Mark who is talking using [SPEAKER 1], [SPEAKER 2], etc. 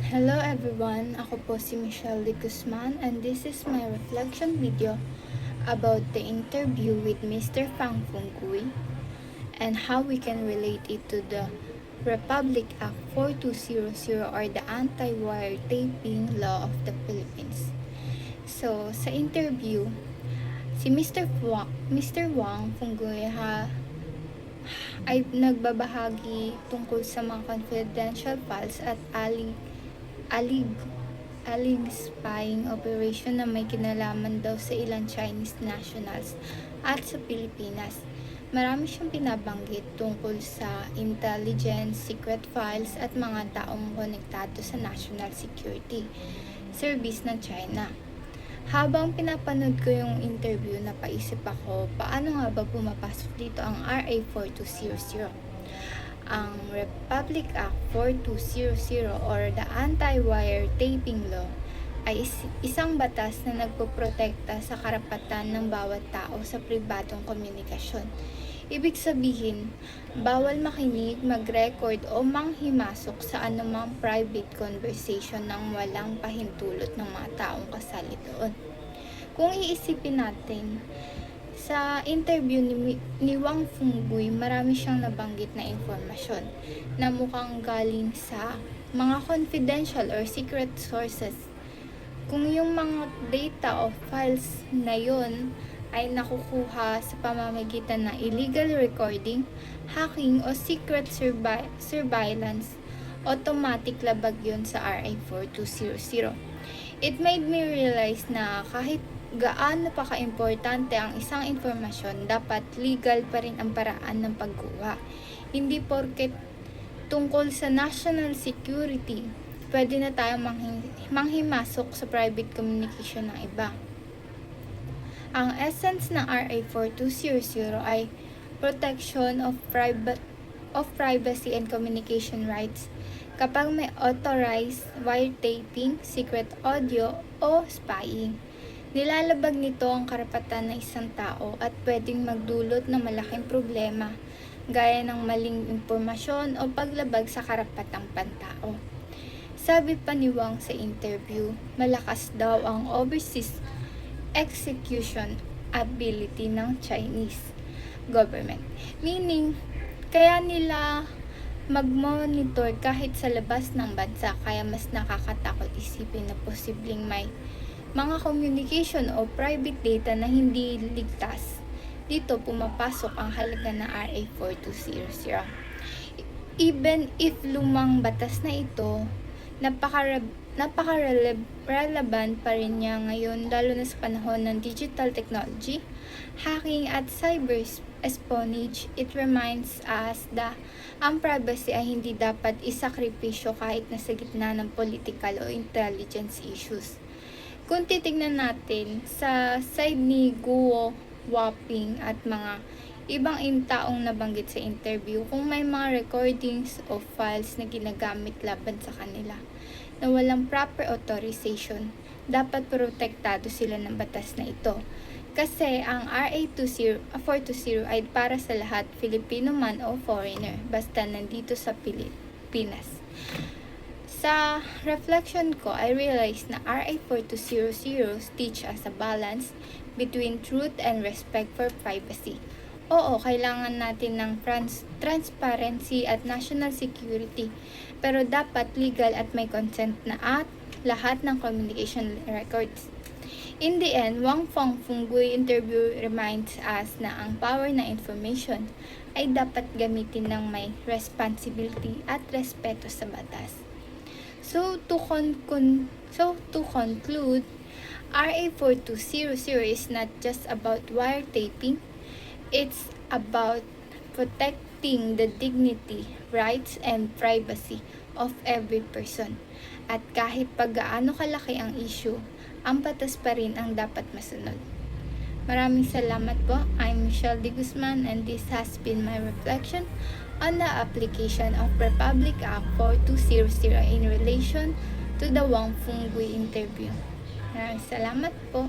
[SPEAKER 1] Hello everyone, ako po si Michelle de Guzman and this is my reflection video about the interview with Mr. Fang Fungui and how we can relate it to the Republic Act 4200 or the Anti-Wiretapping Law of the Philippines. So, sa interview, si Mr. Wang Fungui ay nagbabahagi tungkol sa mga confidential files at alig spying operation na may kinalaman daw sa ilang Chinese nationals at sa Pilipinas. Marami siyang binabanggit tungkol sa intelligence, secret files at mga taong konektado sa national security service ng China. Habang pinapanood ko yung interview, napaisip ako, paano nga ba pumapasok dito ang RA 4200? Ang Republic Act 4200 or the Anti-Wiretapping Law ay isang batas na nagpoprotekta sa karapatan ng bawat tao sa pribadong komunikasyon. Ibig sabihin, bawal makinig, mag-record o manghimasok sa anumang private conversation ng walang pahintulot ng mga taong kasali doon. Kung iisipin natin, sa interview ni Wang Fungui, marami siyang nabanggit na informasyon na mukhang galing sa mga confidential or secret sources. Kung yung mga data o files na yon ay nakukuha sa pamamagitan ng illegal recording, hacking o secret surveillance, automatic labag yun sa RA 4200. It made me realize na kahit gaano pa ka-importante ang isang informasyon, dapat legal pa rin ang paraan ng pagkuha. Hindi porket tungkol sa national security, pwede na tayong manghimasok sa private communication ng iba. Ang essence ng RA 4200 ay protection of privacy and communication rights kapag may authorized wiretapping, secret audio o spying. Nilalabag nito ang karapatan ng isang tao at pwedeng magdulot ng malaking problema gaya ng maling impormasyon o paglabag sa karapatang pantao. Sabi pa ni Wang sa interview, malakas daw ang overseas execution ability ng Chinese government. Meaning, kaya nila mag-monitor kahit sa labas ng bansa, kaya mas nakakatakot isipin na posibleng may mga communication o private data na hindi ligtas. Dito pumapasok ang halaga ng RA 4200. Even if lumang batas na ito, napaka-relevant pa rin niya ngayon, lalo na sa panahon ng digital technology, hacking at cyber espionage. It reminds us na ang privacy ay hindi dapat isakripisyo kahit nasa gitna ng political o intelligence issues. Kung titignan natin sa side ni Guo Waping at mga ibang taong nabanggit sa interview, kung may mga recordings o files na ginagamit laban sa kanila na walang proper authorization, dapat protektado sila ng batas na ito. Kasi ang RA 420 ay para sa lahat, Filipino man o foreigner, basta nandito sa Pilipinas. Sa reflection ko, I realized na RA 4200 teach us a balance between truth and respect for privacy. Oo, kailangan natin ng transparency at national security, pero dapat legal at may consent na at lahat ng communication records. In the end, Wang Fungui interview reminds us na ang power na information ay dapat gamitin ng may responsibility at respeto sa batas. So to conclude, RA 4200 is not just about wiretapping. It's about protecting the dignity, rights, and privacy of every person. At kahit pag-gaano kalaki ang issue, ang batas pa rin ang dapat masunod. Maraming salamat po. I'm Michelle de Guzman and this has been my reflection on the application of Republic Act 4200 in relation to the Wang Fungui interview. Maraming salamat po.